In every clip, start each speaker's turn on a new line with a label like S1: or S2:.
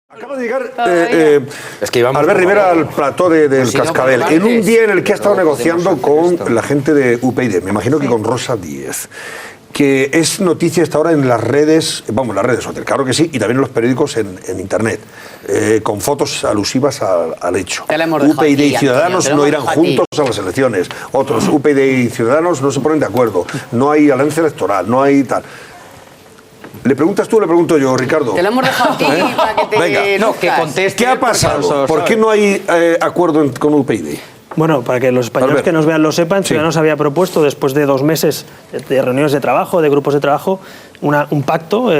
S1: Acaba de llegar Albert Rivera al plató del Cascabel, en un día en el que ha estado negociando con la gente de UPyD, me imagino que con Rosa Díez, que es noticia esta hora en las redes, vamos, las redes sociales, claro que sí, y también en los periódicos en internet, con fotos alusivas al hecho. UPyD y Ciudadanos no irán juntos a las elecciones, otros UPyD y Ciudadanos no se ponen de acuerdo, no hay alianza electoral, no hay tal. ¿Le preguntas tú o le pregunto yo, Ricardo?
S2: Te lo hemos dejado aquí para que te...
S1: Venga,
S2: no, que conteste.
S1: ¿Qué ha pasado? ¿Por qué no hay acuerdo con UPyD?
S3: Bueno, para que los españoles que nos vean lo sepan, Ciudadanos había propuesto, después de 2 meses de reuniones de trabajo, de grupos de trabajo, un pacto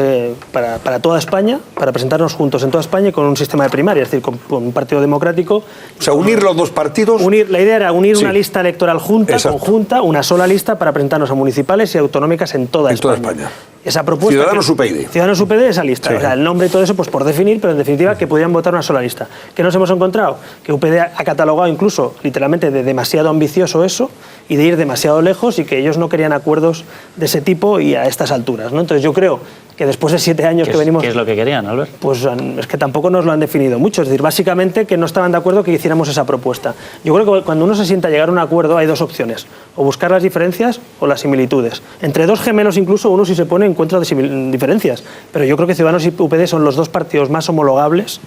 S3: para toda España, para presentarnos juntos en toda España y con un sistema de primaria, es decir, con un partido democrático.
S1: O sea, unir los dos partidos.
S3: La idea era unir una lista electoral conjunta, una sola lista para presentarnos a municipales y autonómicas en toda España. Esa propuesta...
S1: Ciudadanos UPyD.
S3: Ciudadanos UPyD, esa lista. O sea, el nombre y todo eso, pues por definir, pero en definitiva que podían votar una sola lista. ¿Qué nos hemos encontrado? Que UPyD ha catalogado incluso, literalmente, de demasiado ambicioso eso y de ir demasiado lejos y que ellos no querían acuerdos de ese tipo y a estas alturas, ¿no? Entonces yo creo que después de 7 años que venimos...
S4: ¿Qué es lo que querían, Albert?
S3: Pues es que tampoco nos lo han definido mucho. Es decir, básicamente que no estaban de acuerdo que hiciéramos esa propuesta. Yo creo que cuando uno se sienta a llegar a un acuerdo hay 2 opciones. O buscar las diferencias o las similitudes. Entre 2 gemelos incluso uno si se pone encuentra diferencias. Pero yo creo que Ciudadanos y UPyD son los 2 partidos más homologables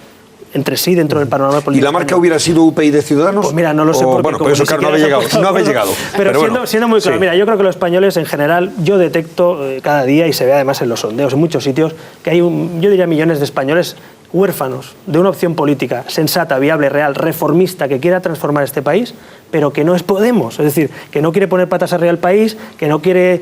S3: entre sí dentro del panorama político.
S1: ¿Y la marca hubiera sido UPyD Ciudadanos?
S3: Pues mira, no lo sé porque...
S1: Bueno, pero eso claro, no habéis llegado.
S3: Pero siendo muy claro, mira, yo creo que los españoles en general, yo detecto cada día, y se ve además en los sondeos en muchos sitios, que hay, yo diría, millones de españoles huérfanos de una opción política sensata, viable, real, reformista, que quiera transformar este país, pero que no es Podemos. Es decir, que no quiere poner patas arriba al país, que no quiere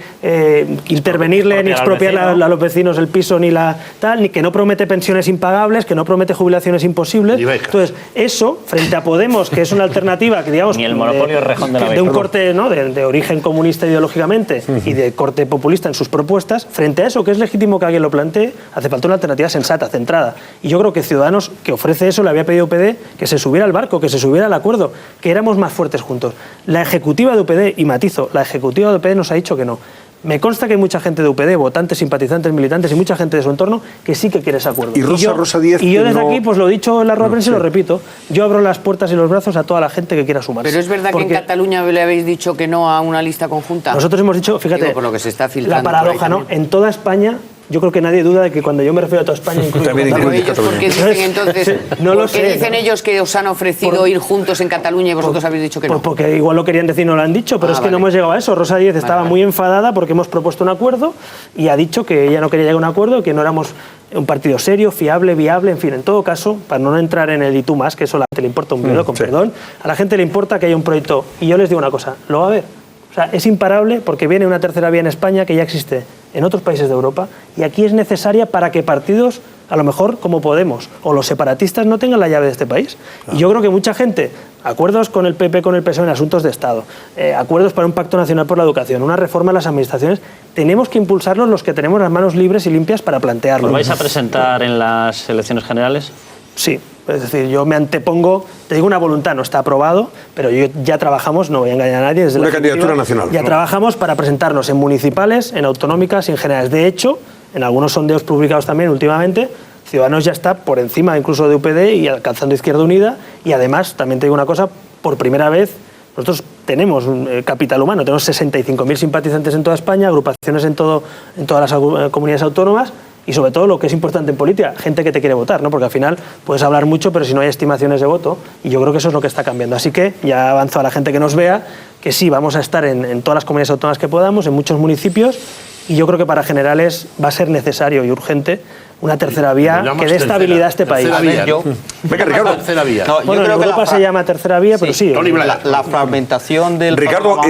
S3: intervenirle ni expropiar a los vecinos el piso ni la tal, ni que no promete pensiones impagables, que no promete jubilaciones imposibles. Entonces, eso, frente a Podemos, que es una alternativa que, digamos,
S4: ni el monopolio Rejón de la
S3: de un corte, ¿no?, de origen comunista ideológicamente y de corte populista en sus propuestas, frente a eso, que es legítimo que alguien lo plantee, hace falta una alternativa sensata, centrada. Y yo creo que Ciudadanos, que ofrece eso, le había pedido a UPyD que se subiera al barco, que se subiera al acuerdo, que éramos más fuertes juntos. La ejecutiva de UPyD, y matizo, la ejecutiva de UPyD nos ha dicho que no. Me consta que hay mucha gente de UPyD, votantes, simpatizantes, militantes y mucha gente de su entorno que sí que quiere ese acuerdo.
S1: Y Rosa Díez...
S3: Y yo desde aquí, pues lo he dicho en la rueda de prensa y lo repito, yo abro las puertas y los brazos a toda la gente que quiera sumarse.
S2: Pero es verdad que en Cataluña le habéis dicho que no a una lista conjunta.
S3: Nosotros hemos dicho, fíjate,
S2: digo, por lo que se está filtrando,
S3: la paradoja, ¿no? En toda España... Yo creo que nadie duda de que cuando yo me refiero a toda España incluso...
S2: Pero ellos, ¿por qué dicen entonces?
S3: No lo
S2: ¿Por qué dicen ellos que os han ofrecido ir juntos en Cataluña y vosotros habéis dicho que no?
S3: Porque igual lo querían decir, no lo han dicho, pero es que no hemos llegado a eso. Rosa Díez estaba muy enfadada porque hemos propuesto un acuerdo y ha dicho que ella no quería llegar a un acuerdo, que no éramos un partido serio, fiable, viable, en fin, en todo caso, para no entrar en el y tú más, que eso a la gente le importa un biolo, con perdón, a la gente le importa que haya un proyecto. Y yo les digo una cosa, lo va a haber. O sea, es imparable porque viene una tercera vía en España que ya existe en otros países de Europa y aquí es necesaria para que partidos, a lo mejor como Podemos o los separatistas, no tengan la llave de este país. Claro. Y yo creo que mucha gente, acuerdos con el PP, con el PSOE en asuntos de Estado, acuerdos para un pacto nacional por la educación, una reforma de las administraciones, tenemos que impulsarlos los que tenemos las manos libres y limpias para plantearlo.
S4: ¿Lo vais a presentar en las elecciones generales?
S3: Sí. Es decir, yo me antepongo, te digo una voluntad, no está aprobado, pero ya trabajamos, no voy a engañar a nadie, desde
S1: una candidatura nacional.
S3: Ya trabajamos para presentarnos en municipales, en autonómicas y en generales. De hecho, en algunos sondeos publicados también últimamente, Ciudadanos ya está por encima incluso de UPyD y alcanzando Izquierda Unida. Y además, también te digo una cosa, por primera vez nosotros tenemos un capital humano, tenemos 65.000 simpatizantes en toda España, agrupaciones en todas las comunidades autónomas. Y sobre todo lo que es importante en política, gente que te quiere votar, ¿no? Porque al final puedes hablar mucho, pero si no hay estimaciones de voto, y yo creo que eso es lo que está cambiando. Así que ya avanzo a la gente que nos vea, que sí, vamos a estar en todas las comunidades autónomas que podamos, en muchos municipios, y yo creo que para generales va a ser necesario y urgente una tercera vía que dé estabilidad a este país.
S5: Vía, ¿no?
S1: Venga, Ricardo.
S5: Tercera vía.
S3: No, bueno, en Europa se llama tercera vía, pero sí.
S5: La fragmentación del...
S1: Ricardo,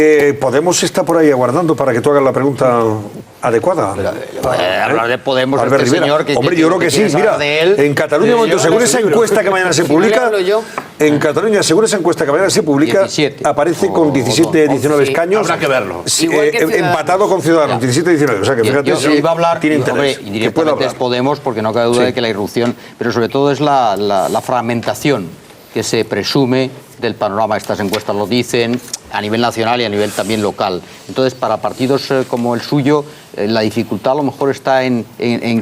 S1: Podemos está por ahí aguardando para que tú hagas la pregunta adecuada.
S5: Hablar de Podemos,
S1: Albert Rivera.
S5: señor que...
S1: Hombre, yo creo que sí, mira, en Cataluña, según esa encuesta que mañana se publica, en Cataluña, según esa encuesta que mañana se publica, aparece con 17, 19 escaños.
S5: Habrá que verlo.
S1: Empatado con Ciudadanos, 17, 19. O sea, que fíjate,
S5: yo iba a hablar,
S1: tiene interés.
S5: Indirectamente es Podemos, porque no cabe duda de que la irrupción, pero sobre todo es la fragmentación que se presume del panorama, estas encuestas lo dicen, a nivel nacional y a nivel también local. Entonces, para partidos como el suyo, la dificultad a lo mejor está en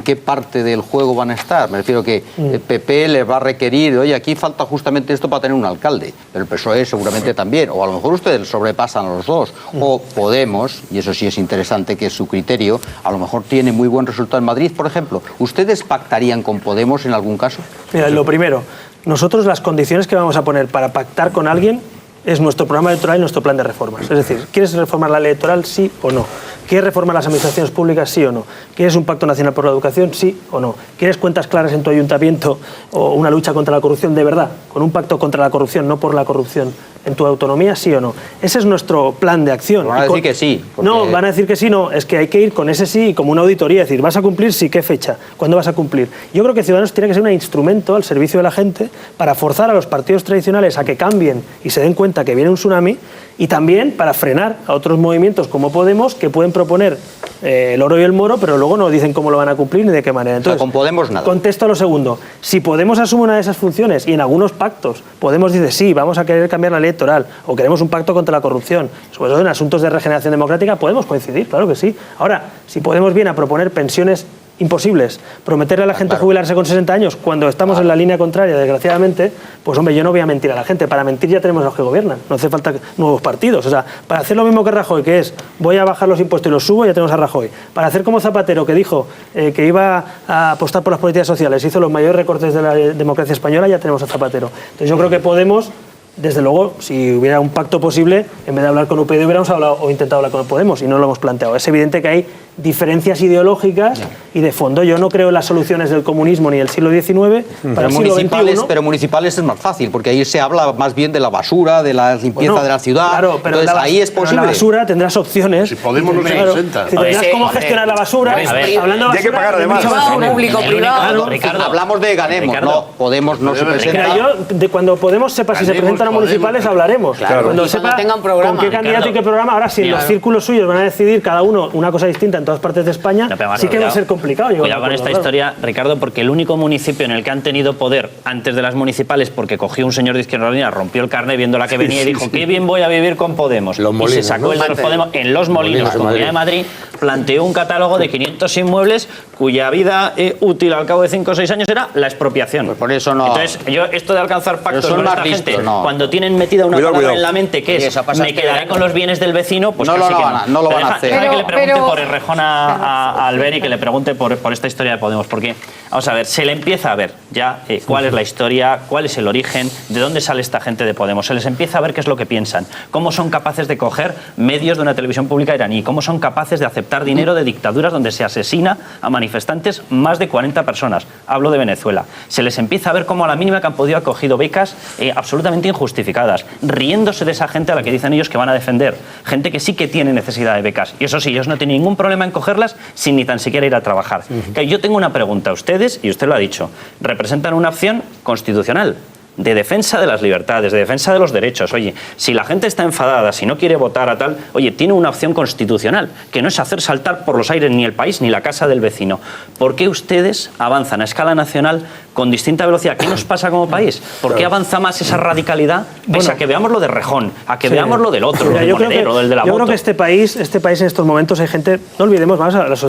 S5: qué parte del juego van a estar. Me refiero que el PP les va a requerir, oye, aquí falta justamente esto para tener un alcalde, pero el PSOE seguramente también, o a lo mejor ustedes sobrepasan a los dos, o Podemos, y eso sí es interesante que es su criterio, a lo mejor tiene muy buen resultado en Madrid, por ejemplo. ¿Ustedes pactarían con Podemos en algún caso?
S3: Mira, lo primero, nosotros las condiciones que vamos a poner para pactar con alguien es nuestro programa electoral y nuestro plan de reformas. Es decir, ¿quieres reformar la ley electoral, sí o no? ¿Quieres reformar las administraciones públicas, sí o no? ¿Quieres un pacto nacional por la educación, sí o no? ¿Quieres cuentas claras en tu ayuntamiento o una lucha contra la corrupción de verdad? Con un pacto contra la corrupción, no por la corrupción, en tu autonomía, sí o no. Ese es nuestro plan de acción.
S5: Van a decir que sí. Porque...
S3: No, van a decir que sí, no. Es que hay que ir con ese sí como una auditoría. Es decir, ¿vas a cumplir? Sí, ¿qué fecha? ¿Cuándo vas a cumplir? Yo creo que Ciudadanos tiene que ser un instrumento al servicio de la gente para forzar a los partidos tradicionales a que cambien y se den cuenta que viene un tsunami, y también para frenar a otros movimientos como Podemos, que pueden proponer el oro y el moro, pero luego no dicen cómo lo van a cumplir ni de qué manera. Entonces,
S5: o sea, con Podemos nada.
S3: Contesto a lo segundo. Si Podemos asume una de esas funciones y en algunos pactos Podemos dice sí, vamos a querer cambiar la ley electoral o queremos un pacto contra la corrupción, sobre todo en asuntos de regeneración democrática, podemos coincidir, claro que sí. Ahora, si Podemos viene a proponer pensiones imposibles, prometerle a la gente jubilarse con 60 años cuando estamos en la línea contraria, desgraciadamente, pues hombre, yo no voy a mentir a la gente. Para mentir ya tenemos a los que gobiernan, no hace falta nuevos partidos. O sea, para hacer lo mismo que Rajoy, que es voy a bajar los impuestos y los subo, ya tenemos a Rajoy. Para hacer como Zapatero, que dijo que iba a apostar por las políticas sociales, hizo los mayores recortes de la democracia española, ya tenemos a Zapatero. Entonces yo creo que Podemos, desde luego, si hubiera un pacto posible, en vez de hablar con UPyD hubiéramos hablado o intentado hablar con Podemos, y no lo hemos planteado. Es evidente que hay diferencias ideológicas y de fondo. Yo no creo en las soluciones del comunismo ni del siglo XIX para el siglo XXI.
S5: Pero municipales es más fácil, porque ahí se habla más bien de la basura, de la limpieza de la ciudad.
S3: Claro, pero
S5: entonces, ahí es posible.
S3: La basura tendrás opciones.
S6: Si Podemos no se presenta.
S3: Si tendrás cómo gestionar la basura. Hablando de
S1: hay que pagar además.
S2: Público-privado.
S4: Ricardo,
S5: hablamos de Ganemos, no, Podemos no se presenta.
S3: Yo, cuando Podemos sepa si se presentan a municipales, hablaremos.
S1: Claro.
S3: Cuando sepa
S2: tenga un programa,
S3: con qué candidato y qué programa. Ahora, si en los círculos suyos van a decidir cada uno una cosa distinta en todas partes de España, sí que va a ser complicado.
S4: Cuidado con esta historia, Ricardo, porque el único municipio en el que han tenido poder antes de las municipales, porque cogió un señor de Izquierda Unida, rompió el carnet viendo la que venía y dijo, qué bien voy a vivir con Podemos.
S1: Los Molinos,
S4: y se sacó el de los Podemos en Los Molinos, Comunidad de Madrid, planteó un catálogo de 500 inmuebles cuya vida útil al cabo de 5 o 6 años era la expropiación.
S5: Pues por eso no.
S4: Entonces, yo esto de alcanzar pactos con esta gente,
S5: no.
S4: cuando tienen metida una palabra en la mente que es me quedaré con los bienes del vecino, pues
S5: no
S4: casi
S5: lo
S4: que
S5: no lo van a hacer.
S4: Deja que le pregunte por Errejón a Albert y que le pregunte por esta historia de Podemos, porque, vamos a ver, se le empieza a ver ya cuál es la historia, cuál es el origen, de dónde sale esta gente de Podemos, se les empieza a ver qué es lo que piensan, cómo son capaces de coger medios de una televisión pública iraní, cómo son capaces de aceptar dinero de dictaduras donde se asesina a manifestantes más de 40 personas, hablo de Venezuela. Se les empieza a ver cómo a la mínima que han podido acogido becas absolutamente injustificadas, riéndose de esa gente a la que dicen ellos que van a defender, gente que sí que tiene necesidad de becas, y eso sí, ellos no tienen ningún problema en cogerlas sin ni tan siquiera ir a trabajar. Yo tengo una pregunta a ustedes, y usted lo ha dicho, representan una opción constitucional de defensa de las libertades, de defensa de los derechos. Oye, si la gente está enfadada, si no quiere votar a tal, oye, tiene una opción constitucional, que no es hacer saltar por los aires ni el país ni la casa del vecino. ¿Por qué ustedes avanzan a escala nacional con distinta velocidad? ¿Qué nos pasa como país? ¿Por qué avanza más esa radicalidad pese a que veamos lo de Rejón, a que veamos lo del otro,
S3: Mira,
S4: del monedero, del de la moto?
S3: Yo creo que este país en estos momentos hay gente, no olvidemos,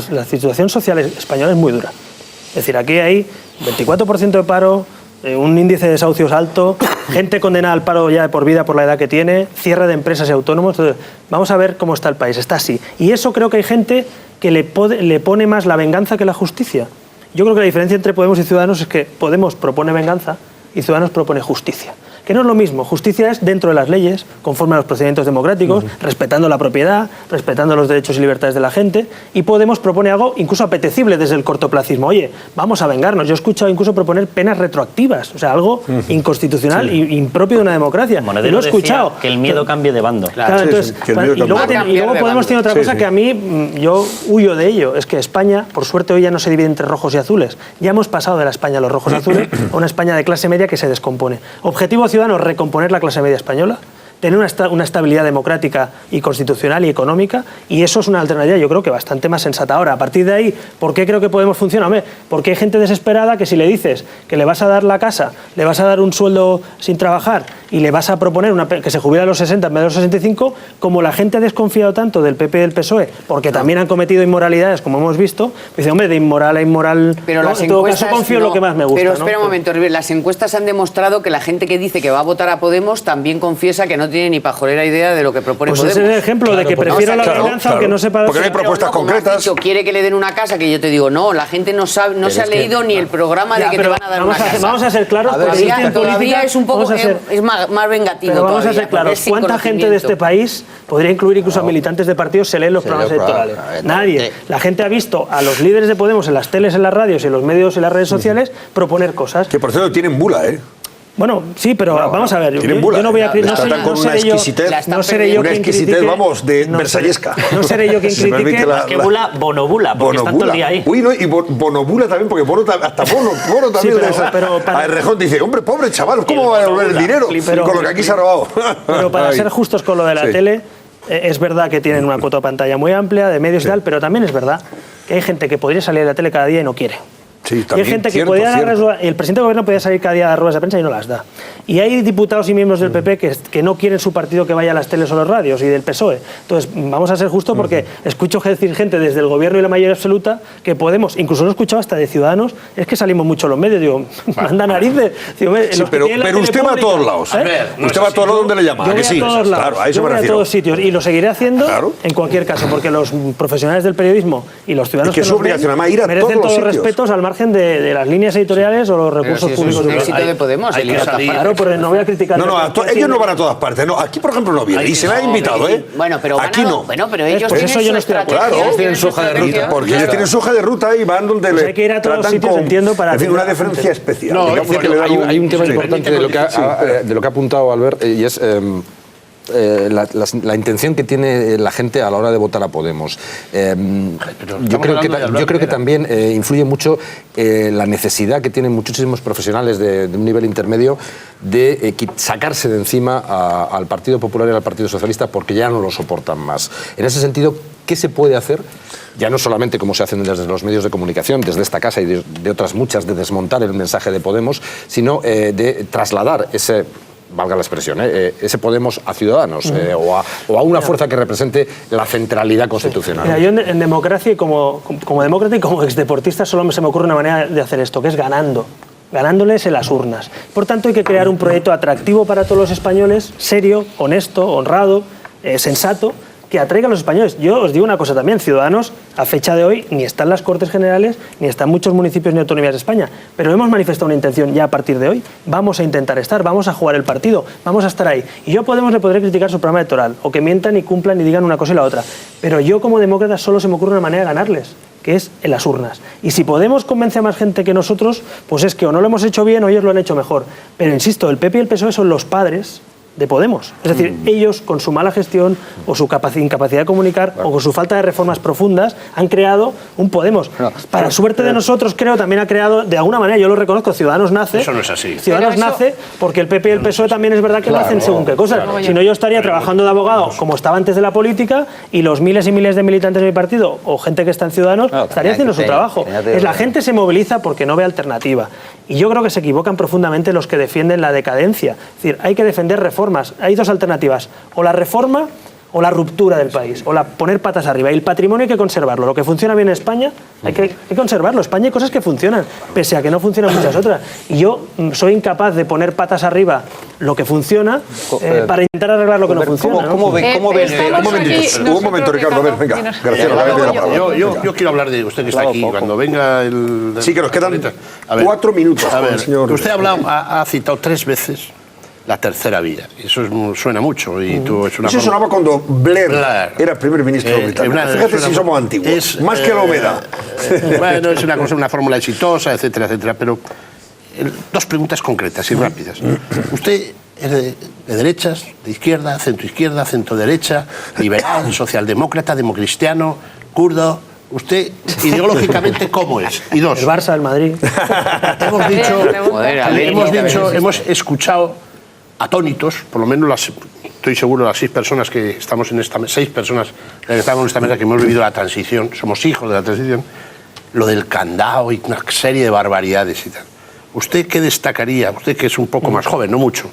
S3: la situación social española es muy dura. Es decir, aquí hay 24% de paro, un índice de desahucios alto, gente condenada al paro ya de por vida por la edad que tiene, cierre de empresas y autónomos. Entonces, vamos a ver cómo está el país. Está así. Y eso creo que hay gente que le pone más la venganza que la justicia. Yo creo que la diferencia entre Podemos y Ciudadanos es que Podemos propone venganza y Ciudadanos propone justicia. Que no es lo mismo. Justicia es dentro de las leyes, conforme a los procedimientos democráticos, respetando la propiedad, respetando los derechos y libertades de la gente, y Podemos propone algo incluso apetecible desde el cortoplacismo. Oye, vamos a vengarnos. Yo he escuchado incluso proponer penas retroactivas, o sea, algo inconstitucional e impropio de una democracia.
S4: Monedero
S3: lo he escuchado.
S4: Decía que el miedo cambie de bando.
S3: Claro, entonces, y luego Podemos tiene otra cosa que a mí, yo huyo de ello, es que España, por suerte, hoy ya no se divide entre rojos y azules. Ya hemos pasado de la España de los rojos y azules a una España de clase media que se descompone. Objetivo ciudadano, recomponer la clase media española. tener una estabilidad democrática y constitucional y económica, y eso es una alternativa, yo creo que bastante más sensata. Ahora, a partir de ahí, ¿por qué creo que Podemos funciona? Hombre, porque hay gente desesperada que si le dices que le vas a dar la casa, le vas a dar un sueldo sin trabajar y le vas a proponer que se jubile a los 60 en vez de los 65, como la gente ha desconfiado tanto del PP y del PSOE, porque también han cometido inmoralidades, como hemos visto, dice, hombre, de inmoral a inmoral,
S2: pero
S3: ¿no?
S2: las
S3: En todo
S2: encuestas,
S3: caso confío en lo que más me gusta.
S2: Pero espera
S3: ¿no?
S2: un momento, River, las encuestas han demostrado que la gente que dice que va a votar a Podemos también confiesa que no tiene ni pajolera idea de lo que propone
S3: pues
S2: Podemos.
S3: Ese es el ejemplo de que prefiero la venganza aunque no sepa...
S1: Porque no hay propuestas concretas.
S2: Quiere que le den una casa, que yo te digo, no, la gente no sabe, no se ha leído ni el programa de que te van a dar una casa.
S3: Vamos a ser claros,
S2: todavía es un poco es más vengativo.
S3: Pero vamos a ser claros, ¿cuánta gente de este país, podría incluir incluso a militantes de partidos, se leen los programas electorales? Nadie. La gente ha visto a los líderes de Podemos en las teles, en las radios, en los medios y las redes sociales proponer cosas.
S1: Que por cierto tienen bula, ¿eh?
S3: Bueno, sí, pero vamos a ver, yo no voy a no seré yo quien critique,
S1: vamos, de versallesca.
S3: No seré yo quien critique.
S4: Más que bula, bonobula, porque están todo el día ahí.
S1: Uy, no, y bonobula también, porque hasta bono también.
S3: Sí, pero
S1: a Errejón dice, hombre, pobre chaval, ¿cómo va a devolver el dinero con lo que aquí se ha robado?
S3: Pero para ser justos con lo de la tele, es verdad que tienen una cuota de pantalla muy amplia, de medios y tal, pero también es verdad que hay gente que podría salir de la tele cada día y no quiere.
S1: Sí,
S3: y hay gente que podía dar el presidente del gobierno podía salir cada día a dar ruedas de prensa y no las da. Y hay diputados y miembros del PP que no quieren su partido que vaya a las teles o las radios, y del PSOE. Entonces, vamos a ser justos, porque escucho decir gente desde el gobierno y la mayoría absoluta que Podemos, incluso lo he escuchado hasta de Ciudadanos, es que salimos mucho en los medios, digo, manda narices. Digo,
S1: sí, pero usted va a todos lados. Usted va a todos lados donde le llaman.
S3: Yo voy a todos lados. Claro, a eso me refiero. A todos sitios, y lo seguiré haciendo en cualquier caso, porque los profesionales del periodismo y los ciudadanos
S1: que
S3: merecen todos los respetos al margen de las líneas editoriales o los recursos públicos.
S2: Es un éxito de Podemos.
S3: Claro, pero no voy a criticar.
S1: Ellos no van a todas partes. No, aquí, por ejemplo, no viene. Y se me ha invitado, ¿eh?
S2: Bueno, pero
S1: aquí no.
S2: Bueno, pero ellos
S3: pues eso yo no estoy de acuerdo.
S1: Claro, ellos tienen su hoja de ruta. Porque ellos tienen su hoja de ruta y van donde le.
S3: Hay que ir a todos los sitios, entiendo, para.
S1: En fin, una deferencia especial.
S6: No, hay un tema importante de lo que ha apuntado Albert, y es la intención que tiene la gente a la hora de votar a Podemos. Yo creo que también influye mucho la necesidad que tienen muchísimos profesionales de un nivel intermedio de sacarse de encima al Partido Popular y al Partido Socialista, porque ya no lo soportan más. En ese sentido, ¿qué se puede hacer? Ya no solamente como se hacen desde los medios de comunicación, desde esta casa y de otras muchas, de desmontar el mensaje de Podemos, sino de trasladar ese, valga la expresión, ese Podemos a Ciudadanos o a una fuerza que represente la centralidad constitucional.
S3: Mira, yo en democracia, y como demócrata y como exdeportista, solo se me ocurre una manera de hacer esto, que es ganándoles en las urnas. Por tanto, hay que crear un proyecto atractivo para todos los españoles, serio, honesto, honrado, sensato, que atraiga a los españoles. Yo os digo una cosa también, Ciudadanos, a fecha de hoy, ni está en las Cortes Generales, ni está en muchos municipios ni autonomías de España, pero hemos manifestado una intención ya a partir de hoy. Vamos a intentar estar, vamos a jugar el partido, vamos a estar ahí. Y yo le podré criticar su programa electoral, o que mientan y cumplan y digan una cosa y la otra, pero yo como demócrata solo se me ocurre una manera de ganarles, que es en las urnas. Y si Podemos convence a más gente que nosotros, pues es que o no lo hemos hecho bien o ellos lo han hecho mejor. Pero insisto, el PP y el PSOE son los padres de Podemos. Es decir, ellos, con su mala gestión o su incapacidad de comunicar o con su falta de reformas profundas, han creado un Podemos. Para suerte de nosotros, creo, también ha creado, de alguna manera, yo lo reconozco, Ciudadanos nace.
S6: Eso no es así.
S3: Ciudadanos nace porque el PP y el PSOE también es verdad que lo hacen según qué cosas. Si no, yo estaría trabajando de abogado, como estaba antes de la política, y los miles y miles de militantes de mi partido o gente que está en Ciudadanos estaría haciendo su trabajo. La gente se moviliza porque no ve alternativa. Y yo creo que se equivocan profundamente los que defienden la decadencia. Es decir, hay que defender reformas. Hay dos alternativas, o la reforma o la ruptura del país, o poner patas arriba. Y el patrimonio hay que conservarlo. Lo que funciona bien en España hay que conservarlo. España hay cosas que funcionan, pese a que no funcionan muchas otras. Y yo soy incapaz de poner patas arriba lo que funciona para intentar arreglar lo que no funciona.
S1: ¿Cómo ves? Un momento, Ricardo, a ver, venga.
S6: Yo quiero hablar de usted que está aquí. Cuando venga el...
S1: Sí, que nos quedan 4 minutos.
S6: A ver, usted ha citado 3 veces la tercera vía. Eso suena mucho. Y eso
S1: sonaba cuando Blair era primer ministro británico. Fíjate si somos antiguos. Más que la humedad.
S6: Bueno, es una fórmula exitosa, etcétera, etcétera. Pero 2 preguntas concretas y rápidas. Usted es de derechas, de izquierda, centro-derecha, liberal, socialdemócrata, democristiano, kurdo. ¿Usted ideológicamente cómo es? Y 2.
S3: El Barça, el Madrid.
S6: Hemos escuchado atónitos, por lo menos
S7: estoy seguro, las 6 personas que estamos en esta mesa, 6 personas que estamos en esta mesa que hemos vivido la transición, somos hijos de la transición, lo del candado y una serie de barbaridades y tal. ¿Usted qué destacaría? Usted que es un poco más joven, no mucho.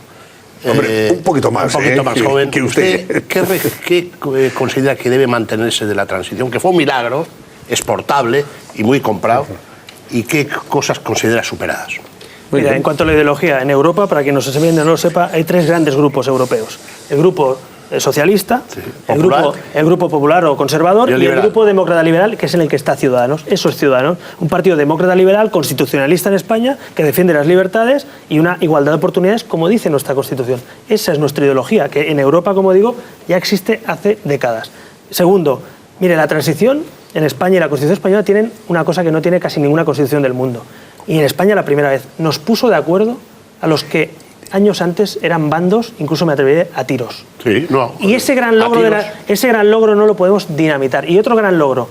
S1: Hombre, un poquito más.
S7: Un poquito más joven.
S1: Que usted.
S7: ¿Qué considera que debe mantenerse de la transición? Que fue un milagro, exportable y muy comprado. ¿Y qué cosas considera superadas?
S3: Mira, en cuanto a la ideología, en Europa, para quien no lo sepa, hay 3 grandes grupos europeos. El grupo socialista, sí, el grupo popular o conservador y el grupo demócrata liberal, que es en el que está Ciudadanos. Eso es Ciudadanos, un partido demócrata liberal, constitucionalista en España, que defiende las libertades y una igualdad de oportunidades, como dice nuestra Constitución. Esa es nuestra ideología, que en Europa, como digo, ya existe hace décadas. Segundo, mire, la transición en España y la Constitución española tienen una cosa que no tiene casi ninguna constitución del mundo. Y en España la primera vez nos puso de acuerdo a los que años antes eran bandos, incluso me atrevería a tiros.
S7: Sí, no.
S3: Y ese gran logro no lo podemos dinamitar. Y otro gran logro,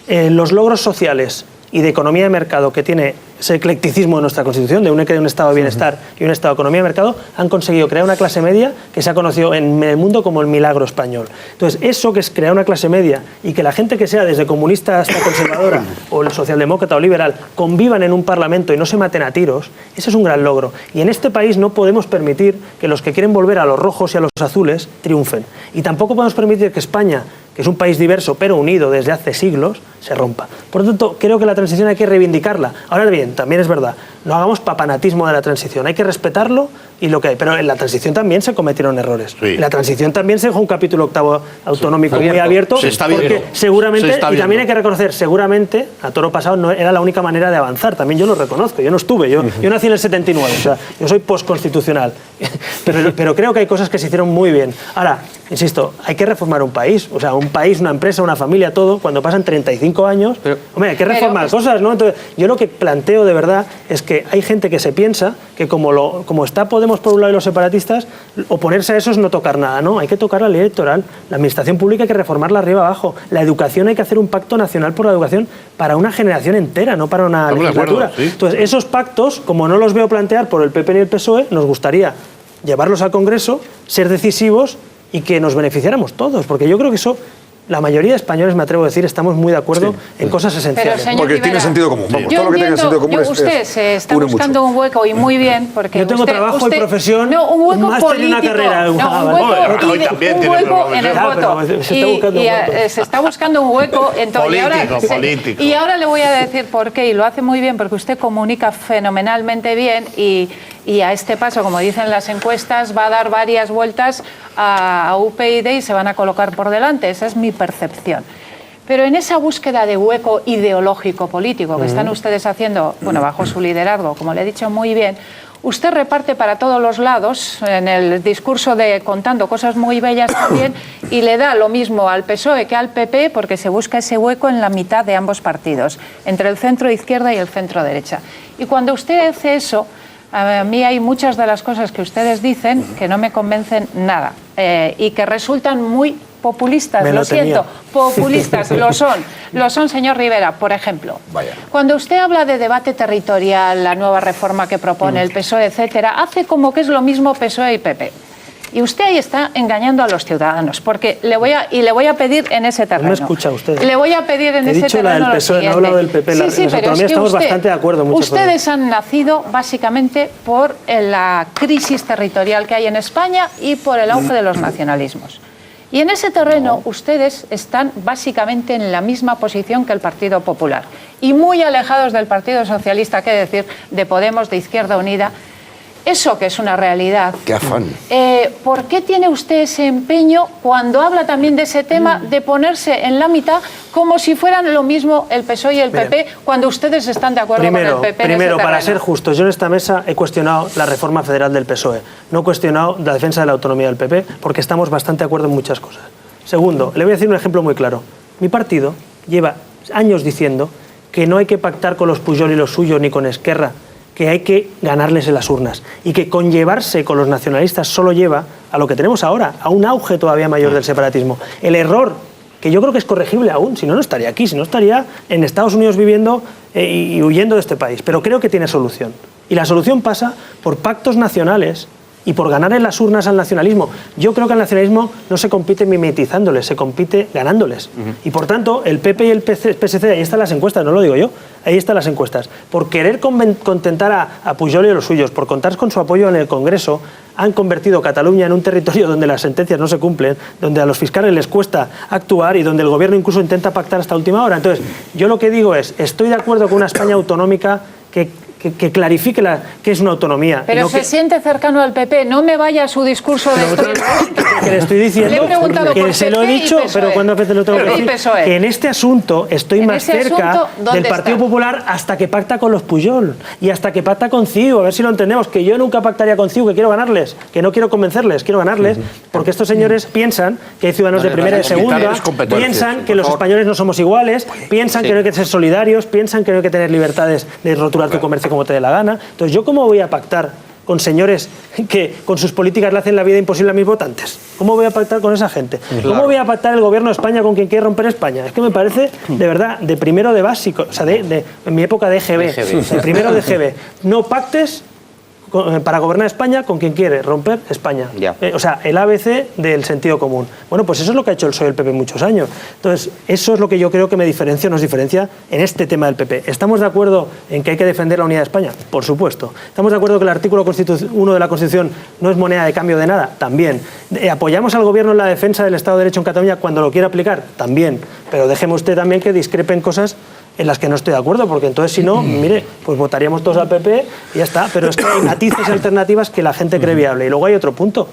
S3: los logros sociales y de economía de mercado que tiene ese eclecticismo de nuestra Constitución, de un estado de bienestar y un estado de economía de mercado, han conseguido crear una clase media que se ha conocido en el mundo como el milagro español. Entonces, eso que es crear una clase media y que la gente que sea desde comunista hasta conservadora o el socialdemócrata o liberal convivan en un parlamento y no se maten a tiros, ese es un gran logro. Y en este país no podemos permitir que los que quieren volver a los rojos y a los azules triunfen. Y tampoco podemos permitir que España, que es un país diverso pero unido desde hace siglos, se rompa. Por lo tanto, creo que la transición hay que reivindicarla. Ahora bien, también es verdad, no hagamos papanatismo de la transición, hay que respetarlo y lo que hay. Pero en la transición también se cometieron errores. Sí. En la transición también se dejó un capítulo 8º autonómico muy abierto, porque seguramente, y también hay que reconocer, seguramente, a toro pasado no era la única manera de avanzar, también yo lo reconozco, yo no estuve, yo nací en el 79, o sea, yo soy postconstitucional, pero creo que hay cosas que se hicieron muy bien. Ahora, insisto, hay que reformar un país, o sea, un país, una empresa, una familia, todo, cuando pasan 35 años, hombre, hay que reformar cosas, ¿no? Entonces, yo lo que planteo de verdad es que hay gente que se piensa que como está Podemos por un lado y los separatistas, oponerse a eso es no tocar nada, ¿no? Hay que tocar la ley electoral, la administración pública hay que reformarla arriba abajo, la educación hay que hacer un pacto nacional por la educación para una generación entera, no para una legislatura. ¿Sí? Entonces, esos pactos, como no los veo plantear por el PP ni el PSOE, nos gustaría llevarlos al Congreso, ser decisivos y que nos beneficiáramos todos, porque yo creo que eso, la mayoría de españoles, me atrevo a decir, estamos muy de acuerdo en cosas esenciales.
S1: Pero, porque Rivera, tiene sentido común. Vamos, todo lo que tenga sentido común
S8: usted se está buscando un hueco y muy bien, porque
S3: yo tengo trabajo y profesión,
S8: un hueco
S3: un máster y una carrera.
S8: Un hueco en el voto. Y se está buscando un hueco. Político. Y ahora le voy a decir por qué, y lo hace muy bien, porque usted comunica fenomenalmente bien y a este paso, como dicen las encuestas, va a dar varias vueltas a UPyD y se van a colocar por delante. Esa es mi percepción. Pero en esa búsqueda de hueco ideológico político que están ustedes haciendo, bueno, bajo su liderazgo, como le he dicho muy bien, usted reparte para todos los lados, en el discurso de contando cosas muy bellas también, y le da lo mismo al PSOE que al PP, porque se busca ese hueco en la mitad de ambos partidos, entre el centro izquierda y el centro derecha. Y cuando usted hace eso, a mí hay muchas de las cosas que ustedes dicen que no me convencen nada y que resultan muy populistas, lo siento, populistas, lo son, señor Rivera, por ejemplo. Cuando usted habla de debate territorial, la nueva reforma que propone el PSOE, etcétera, hace como que es lo mismo PSOE y PP. Y usted ahí está engañando a los ciudadanos, porque le voy a pedir en ese terreno.
S3: No me escucha usted.
S8: Le voy a pedir en ese terreno
S3: lo siguiente. No he hablado del PP,
S8: sí, pero es que
S3: estamos bastante de acuerdo.
S8: Ustedes han nacido básicamente por la crisis territorial que hay en España y por el auge de los nacionalismos. Y en ese terreno ustedes están básicamente en la misma posición que el Partido Popular y muy alejados del Partido Socialista, qué decir, de Podemos, de Izquierda Unida. Eso que es una realidad.
S6: ¡Qué afán!
S8: ¿Por qué tiene usted ese empeño cuando habla también de ese tema de ponerse en la mitad como si fueran lo mismo el PSOE y el PP cuando ustedes están de acuerdo con el PP?
S3: Primero, para ser justos, yo en esta mesa he cuestionado la reforma federal del PSOE. No he cuestionado la defensa de la autonomía del PP porque estamos bastante de acuerdo en muchas cosas. Segundo, le voy a decir un ejemplo muy claro. Mi partido lleva años diciendo que no hay que pactar con los Pujol y los suyos ni con Esquerra, que hay que ganarles en las urnas y que conllevarse con los nacionalistas solo lleva a lo que tenemos ahora, a un auge todavía mayor del separatismo. El error, que yo creo que es corregible aún, si no, no estaría aquí, si no estaría en Estados Unidos viviendo y huyendo de este país, pero creo que tiene solución. Y la solución pasa por pactos nacionales y por ganar en las urnas al nacionalismo. Yo creo que al nacionalismo no se compite mimetizándoles, se compite ganándoles. Y por tanto, el PP y el PSC, ahí están las encuestas, no lo digo yo, ahí están las encuestas. Por querer contentar a Pujol y a los suyos, por contar con su apoyo en el Congreso, han convertido Cataluña en un territorio donde las sentencias no se cumplen, donde a los fiscales les cuesta actuar y donde el gobierno incluso intenta pactar hasta última hora. Entonces, yo lo que digo es, estoy de acuerdo con una España autonómica que clarifique qué es una autonomía.
S8: Pero se siente cercano al PP, no me vaya a su discurso de
S3: que le estoy diciendo,
S8: le he preguntado
S3: que
S8: por
S3: se lo he dicho, pero cuántas veces lo tengo que decir, que en este asunto estoy más cerca del Partido Popular hasta que pacta con los Pujol y hasta que pacta con CiU, a ver si lo entendemos, que yo nunca pactaría con CiU, que quiero ganarles, que no quiero convencerles, quiero ganarles, porque estos señores piensan que hay ciudadanos de primera y de segunda, piensan que los españoles no somos iguales, piensan que no hay que ser solidarios, piensan que no hay que tener libertades de rotular tu comercio como te dé la gana. Entonces, ¿yo cómo voy a pactar con señores que con sus políticas le hacen la vida imposible a mis votantes? ¿Cómo voy a pactar con esa gente? ¿Cómo voy a pactar el gobierno de España con quien quiere romper España? Es que me parece, de verdad, de primero de básico, o sea, en mi época de EGB, o sea, primero de EGB. No pactes para gobernar España con quien quiere romper España. O sea, el ABC del sentido común. Bueno, pues eso es lo que ha hecho el PSOE y el PP muchos años. Entonces, eso es lo que yo creo que nos diferencia en este tema del PP. ¿Estamos de acuerdo en que hay que defender la unidad de España? Por supuesto. ¿Estamos de acuerdo que el artículo 1 de la Constitución no es moneda de cambio de nada? También. ¿Apoyamos al gobierno en la defensa del Estado de Derecho en Cataluña cuando lo quiera aplicar? También. Pero déjeme usted también que discrepen cosas en las que no estoy de acuerdo, porque entonces si no, mire, pues votaríamos todos al PP y ya está. Pero es que hay matices y alternativas que la gente cree viable. Y luego hay otro punto.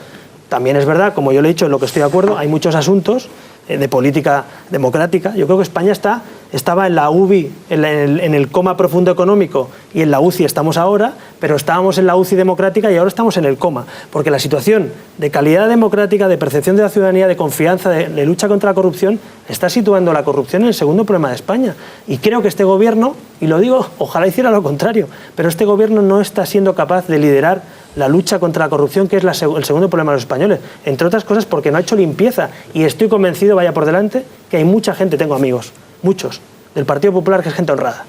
S3: También es verdad, como yo le he dicho, en lo que estoy de acuerdo, hay muchos asuntos de política democrática. Yo creo que España estaba en la UBI, en el coma profundo económico, y en la UCI estamos ahora, pero estábamos en la UCI democrática y ahora estamos en el coma. Porque la situación de calidad democrática, de percepción de la ciudadanía, de confianza, de lucha contra la corrupción, está situando la corrupción en el segundo problema de España. Y creo que este gobierno, y lo digo, ojalá hiciera lo contrario, pero este gobierno no está siendo capaz de liderar la lucha contra la corrupción, que es el segundo problema de los españoles, entre otras cosas porque no ha hecho limpieza. Y estoy convencido, vaya por delante, que hay mucha gente, tengo amigos, muchos, del Partido Popular que es gente honrada.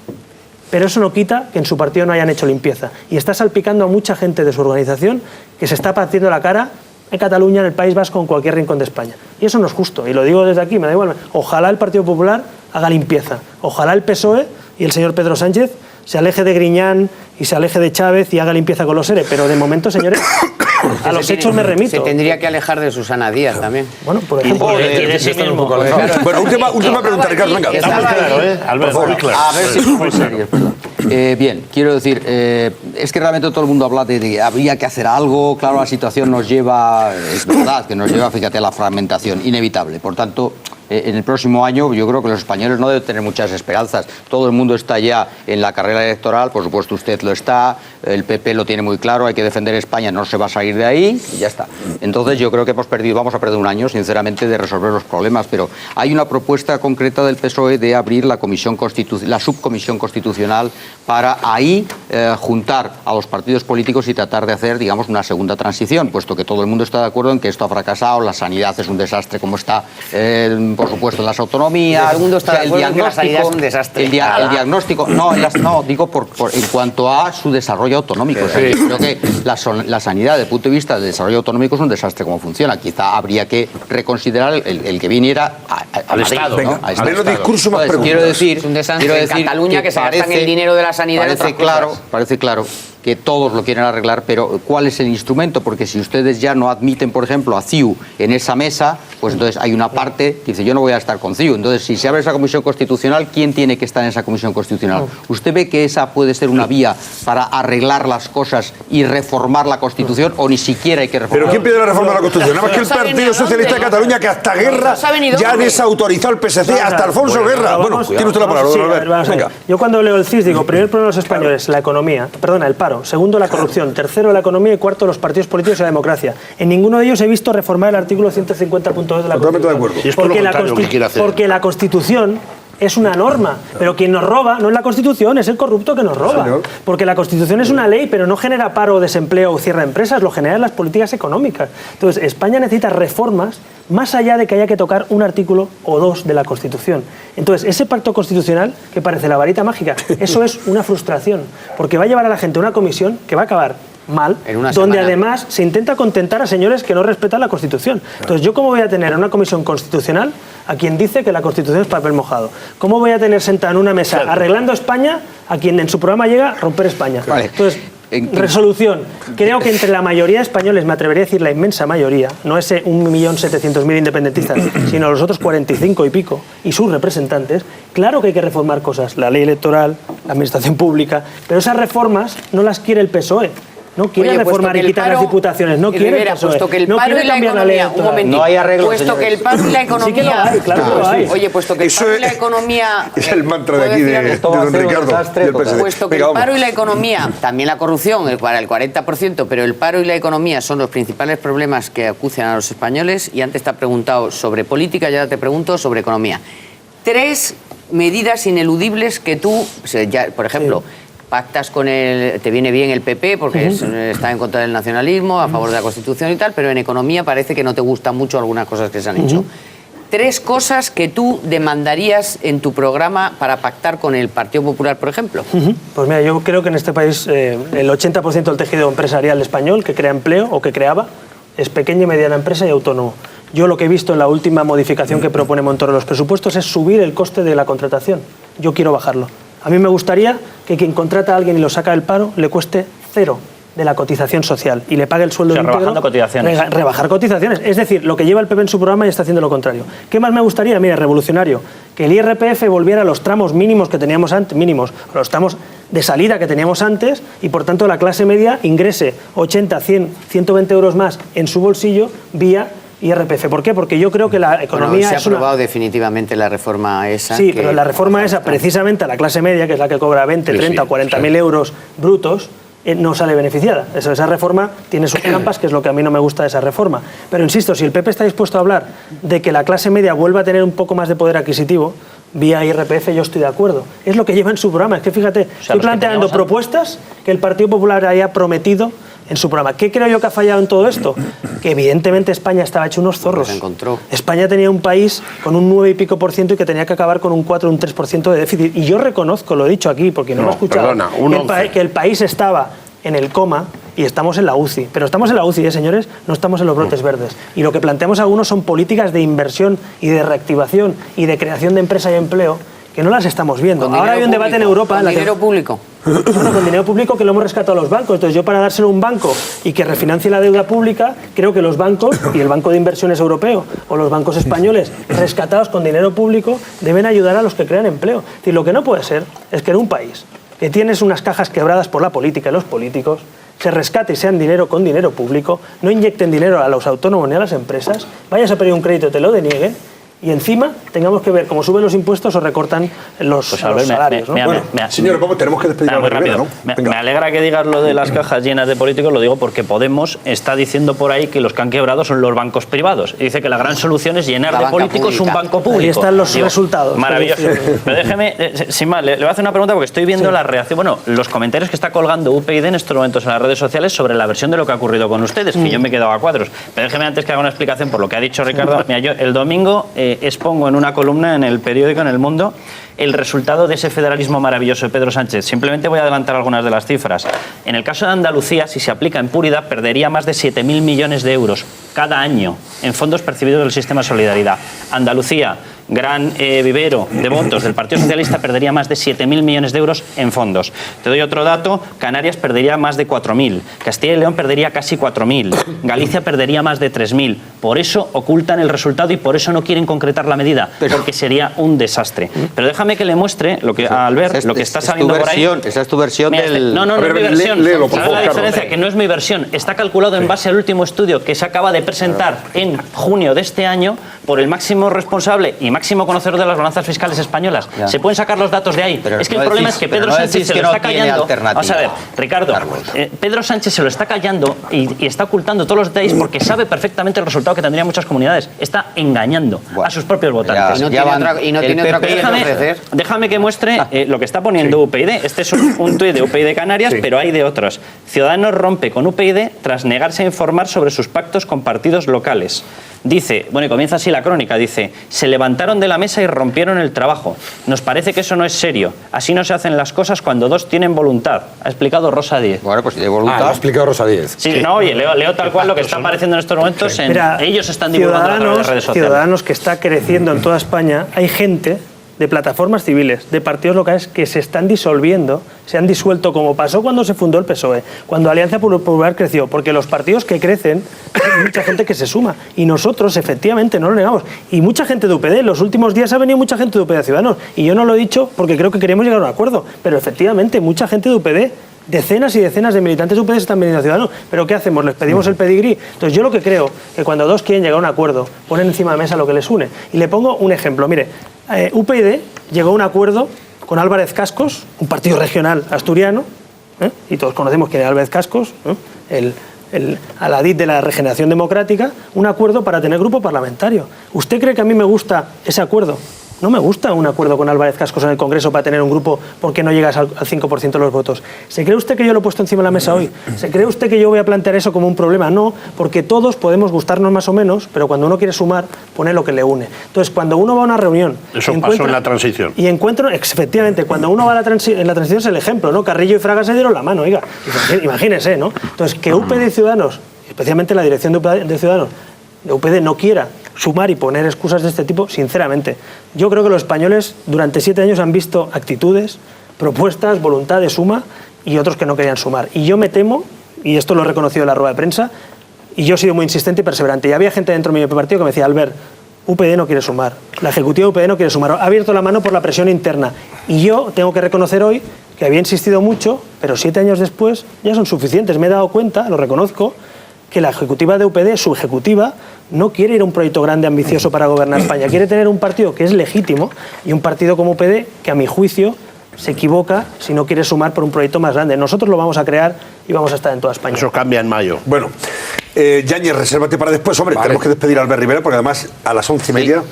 S3: Pero eso no quita que en su partido no hayan hecho limpieza. Y está salpicando a mucha gente de su organización que se está partiendo la cara en Cataluña, en el País Vasco, en cualquier rincón de España. Y eso no es justo. Y lo digo desde aquí, me da igual. Ojalá el Partido Popular haga limpieza. Ojalá el PSOE y el señor Pedro Sánchez se aleje de Griñán y se aleje de Chávez y haga limpieza con los ERE. Pero de momento, señores, a los hechos me remito.
S2: Se tendría que alejar de Susana Díaz también.
S3: Bueno, por ejemplo.
S1: Bueno, última pregunta, Ricardo, venga.
S7: Está muy claro, ¿eh? Alberto, muy claro.
S5: A ver si muy serio. Bien, quiero decir, es que realmente todo el mundo habla de que habría que hacer algo. Claro, la situación nos lleva, es verdad, que nos lleva, fíjate, a la fragmentación, inevitable. Por tanto, en el próximo año yo creo que los españoles no deben tener muchas esperanzas. Todo el mundo está ya en la carrera electoral, por supuesto usted lo está, el PP lo tiene muy claro, hay que defender España, no se va a salir de ahí y ya está. Entonces yo creo que vamos a perder un año, sinceramente, de resolver los problemas, pero hay una propuesta concreta del PSOE de abrir la subcomisión constitucional para ahí juntar a los partidos políticos y tratar de hacer, digamos, una segunda transición, puesto que todo el mundo está de acuerdo en que esto ha fracasado, la sanidad es un desastre como está, por supuesto, las autonomías.
S2: Todo el mundo está de acuerdo en que la sanidad es un desastre.
S5: El diagnóstico, no, digo en cuanto a su desarrollo autonómico. O sea, yo creo que la sanidad, desde el punto de vista del desarrollo autonómico, es un desastre como funciona. Quizá habría que reconsiderar el que viniera al Estado.
S1: Venga,
S5: ¿no?
S1: a ver los discursos más preguntas.
S5: Quiero decir,
S2: es un desastre en Cataluña que se gastan el dinero de la sanidad.
S5: Parece claro que todos lo quieren arreglar, pero ¿cuál es el instrumento? Porque si ustedes ya no admiten, por ejemplo, a CiU en esa mesa, pues entonces hay una parte que dice, yo no voy a estar con CiU. Entonces, si se abre esa comisión constitucional, ¿quién tiene que estar en esa comisión constitucional? ¿Usted ve que esa puede ser una vía para arreglar las cosas y reformar la Constitución, o ni siquiera hay que reformar?
S1: ¿Pero quién pide la reforma de la Constitución? Nada más que el Partido Socialista de Cataluña, que hasta Guerra ya ha desautorizado el PSC, hasta Alfonso Guerra. Bueno, tiene usted la palabra, venga.
S3: Yo cuando leo el CIS digo, primer problema de los españoles, la economía, el paro, segundo la corrupción, tercero la economía y cuarto los partidos políticos y la democracia. En ninguno de ellos he visto reformar el artículo 150.2 de la Constitución. Porque la Constitución es una norma, pero quien nos roba no es la Constitución, es el corrupto que nos roba. Señor. Porque la Constitución es una ley, pero no genera paro, desempleo o cierre de empresas, lo generan las políticas económicas. Entonces, España necesita reformas más allá de que haya que tocar un artículo o dos de la Constitución. Entonces, ese pacto constitucional, que parece la varita mágica, eso es una frustración, porque va a llevar a la gente a una comisión que va a acabar mal, donde además se intenta contentar a señores que no respetan la Constitución. Entonces, ¿yo cómo voy a tener una comisión constitucional a quien dice que la Constitución es papel mojado? ¿Cómo voy a tener sentado en una mesa arreglando España a quien en su programa llega a romper España? Vale. Entonces, resolución. Creo que entre la mayoría de españoles, me atrevería a decir la inmensa mayoría, no ese 1.700.000 independentistas, sino los otros 45 y pico, y sus representantes, claro que hay que reformar cosas, la ley electoral, la administración pública, pero esas reformas no las quiere el PSOE. No quiere reformar y quitar las diputaciones, no quiere eso.
S2: Puesto que el paro y la economía, un momentito,
S5: no hay arreglo,
S2: puesto que el paro y la economía,
S3: sí que lo hay, claro que lo hay.
S2: Oye, puesto que el paro y la economía,
S1: es el mantra de aquí de don Ricardo, del PSD.
S2: Puesto que el paro y la economía, también la corrupción para el 40%, pero el paro y la economía son los principales problemas que acucian a los españoles. Y antes te ha preguntado sobre política, ya te pregunto sobre economía. 3 medidas ineludibles que tú, por ejemplo, pactas con te viene bien el PP porque está en contra del nacionalismo, a favor de la Constitución y tal, pero en economía parece que no te gustan mucho algunas cosas que se han hecho. 3 cosas que tú demandarías en tu programa para pactar con el Partido Popular, por ejemplo.
S3: Pues mira, yo creo que en este país el 80% del tejido empresarial español que crea empleo o que creaba es pequeña y mediana empresa y autónomo. Yo lo que he visto en la última modificación que propone Montoro en los presupuestos es subir el coste de la contratación. Yo quiero bajarlo. A mí me gustaría que quien contrata a alguien y lo saca del paro le cueste 0 de la cotización social y le pague el sueldo íntegro.
S4: Rebajando cotizaciones.
S3: Rebajar cotizaciones. Es decir, lo que lleva el PP en su programa y está haciendo lo contrario. ¿Qué más me gustaría? Mira, revolucionario. Que el IRPF volviera a los tramos mínimos que teníamos antes, los tramos de salida que teníamos antes, y por tanto la clase media ingrese 80, 100, 120 euros más en su bolsillo vía IRPF. ¿Por qué? Porque yo creo que la economía
S2: se ha aprobado definitivamente la reforma esa.
S3: Sí, pero la reforma esa, precisamente a la clase media, que es la que cobra 20, 30 o 40.000 euros brutos, no sale beneficiada. Esa reforma tiene sus trampas, que es lo que a mí no me gusta de esa reforma. Pero insisto, si el PP está dispuesto a hablar de que la clase media vuelva a tener un poco más de poder adquisitivo, vía IRPF, yo estoy de acuerdo. Es lo que lleva en su programa. Es que fíjate, estoy planteando propuestas que el Partido Popular haya prometido en su programa. ¿Qué creo yo que ha fallado en todo esto? Que evidentemente España estaba hecho unos zorros. España tenía un país con un 9 y pico % y que tenía que acabar con un 4 o un 3% de déficit. Y yo reconozco, lo he dicho aquí porque no me ha escuchado, que el país estaba en el coma y estamos en la UCI. Pero estamos en la UCI, señores, no estamos en los brotes verdes. Y lo que planteamos algunos son políticas de inversión y de reactivación y de creación de empresa y empleo que no las estamos viendo. Ahora hay un debate en Europa...
S2: ¿Con dinero público?
S3: Bueno, con dinero público que lo hemos rescatado a los bancos. Entonces yo, para dárselo a un banco y que refinancie la deuda pública, creo que los bancos y el Banco de Inversiones Europeo o los bancos españoles rescatados con dinero público deben ayudar a los que crean empleo. Es decir, lo que no puede ser es que en un país que tienes unas cajas quebradas por la política y los políticos, se rescate y sean dinero con dinero público, no inyecten dinero a los autónomos ni a las empresas, vayas a pedir un crédito y te lo denieguen, y encima tengamos que ver cómo suben los impuestos o recortan los salarios.
S1: Señor, ¿cómo tenemos que despedir a la Rivera, ¿no?
S4: Me alegra que digas lo de las cajas llenas de políticos, lo digo porque Podemos está diciendo por ahí que los que han quebrado son los bancos privados. Y dice que la gran solución es llenar de políticos un banco público.
S3: Ahí están los resultados.
S4: Maravilloso. Pero déjeme, sin más, le voy a hacer una pregunta porque estoy viendo la reacción, los comentarios que está colgando UPyD en estos momentos en las redes sociales sobre la versión de lo que ha ocurrido con ustedes, que yo me he quedado a cuadros. Pero déjeme antes que haga una explicación por lo que ha dicho Ricardo. Mira, yo el domingo expongo en una columna en el periódico, en El Mundo, el resultado de ese federalismo maravilloso de Pedro Sánchez. Simplemente voy a adelantar algunas de las cifras. En el caso de Andalucía, si se aplica en puridad, perdería más de 7.000 millones de euros cada año en fondos percibidos del sistema de solidaridad. Andalucía, gran vivero de votos del Partido Socialista, perdería más de 7.000 millones de euros en fondos. Te doy otro dato: Canarias perdería más de 4.000, Castilla y León perdería casi 4.000, Galicia perdería más de 3.000. Por eso ocultan el resultado y por eso no quieren concretar la medida, porque sería un desastre. Pero déjame que le muestre lo que, a Albert, lo que está saliendo por ahí.
S5: Esa es tu versión.
S4: Mira, no es mi versión. ¿Sabes la diferencia? Que no es mi versión. Está calculado en base al último estudio que se acaba de presentar en junio de este año por el máximo responsable y máximo conocedor de las balanzas fiscales españolas. Se pueden sacar los datos de ahí. Pero es que el problema es que Pedro Sánchez se lo está callando. Vamos a ver, Ricardo, Pedro Sánchez se lo está callando y está ocultando todos los detalles porque sabe perfectamente el resultado que tendrían muchas comunidades. Está engañando a sus propios votantes.
S2: Y no tiene otra cosa que ofrecer.
S4: Déjame que muestre lo que está poniendo UPyD. Este es un tuit de UPyD Canarias, pero hay de otros. Ciudadanos rompe con UPyD tras negarse a informar sobre sus pactos con partidos locales. Dice, y comienza así la crónica, dice: se levantaron tiraron de la mesa y rompieron el trabajo. Nos parece que eso no es serio. Así no se hacen las cosas cuando dos tienen voluntad. Ha explicado Rosa Díez.
S5: Bueno, pues de voluntad.
S6: Lo ha explicado Rosa Díez.
S4: Sí, no, oye, leo tal cual lo que está apareciendo en estos momentos. Ellos están divulgando a través de redes sociales.
S3: Ciudadanos, que está creciendo en toda España, hay gente de plataformas civiles, de partidos locales que se están disolviendo, se han disuelto, como pasó cuando se fundó el PSOE, cuando Alianza Popular creció, porque los partidos que crecen, hay mucha gente que se suma, y nosotros, efectivamente, no lo negamos. Y mucha gente de UPD, en los últimos días ha venido mucha gente de UPD a Ciudadanos, y yo no lo he dicho porque creo que queríamos llegar a un acuerdo, pero efectivamente, mucha gente de UPD, decenas y decenas de militantes de UPD están veniendo a Ciudadanos. ¿Pero qué hacemos? ¿Les pedimos el pedigrí? Entonces yo lo que creo que cuando dos quieren llegar a un acuerdo, ponen encima de la mesa lo que les une. Y le pongo un ejemplo. Mire, UPyD llegó a un acuerdo con Álvarez Cascos, un partido regional asturiano, y todos conocemos quién es Álvarez Cascos, el aladid de la Regeneración Democrática, un acuerdo para tener grupo parlamentario. ¿Usted cree que a mí me gusta ese acuerdo? No me gusta un acuerdo con Álvarez Cascos en el Congreso para tener un grupo porque no llegas al 5% de los votos. ¿Se cree usted que yo lo he puesto encima de la mesa hoy? ¿Se cree usted que yo voy a plantear eso como un problema? No, porque todos podemos gustarnos más o menos, pero cuando uno quiere sumar, pone lo que le une. Entonces, cuando uno va a una reunión...
S7: Eso pasó en la transición.
S3: Y encuentro, efectivamente, cuando uno va a en la transición es el ejemplo, ¿no? Carrillo y Fraga se dieron la mano, oiga. Imagínese, ¿no? Entonces, que UPyD y Ciudadanos, especialmente la dirección de Ciudadanos, de UPyD no quiera sumar y poner excusas de este tipo, sinceramente. Yo creo que los españoles durante 7 años han visto actitudes, propuestas, voluntad de suma y otros que no querían sumar. Y yo me temo, y esto lo he reconocido en la rueda de prensa, y yo he sido muy insistente y perseverante. Y había gente dentro de mi partido que me decía, Albert, UPyD no quiere sumar, la ejecutiva de UPyD no quiere sumar, ha abierto la mano por la presión interna. Y yo tengo que reconocer hoy que había insistido mucho, pero 7 años después ya son suficientes. Me he dado cuenta, lo reconozco, que la ejecutiva de UPyD, su ejecutiva, no quiere ir a un proyecto grande, ambicioso para gobernar España. Quiere tener un partido que es legítimo y un partido como UPyD que, a mi juicio, se equivoca si no quiere sumar por un proyecto más grande. Nosotros lo vamos a crear y vamos a estar en toda España.
S7: Eso cambia en mayo.
S1: Bueno, Yáñez, resérvate para después. Hombre, tenemos que despedir a Albert Rivera porque además a las 11:30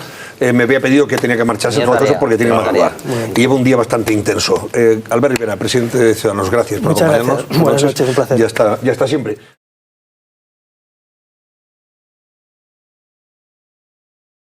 S1: me había pedido que tenía que marcharse porque tiene más lugar. Y lleva un día bastante intenso. Albert Rivera, presidente de Ciudadanos, gracias por acompañarnos.
S3: Buenas noches, un placer.
S1: Ya está siempre.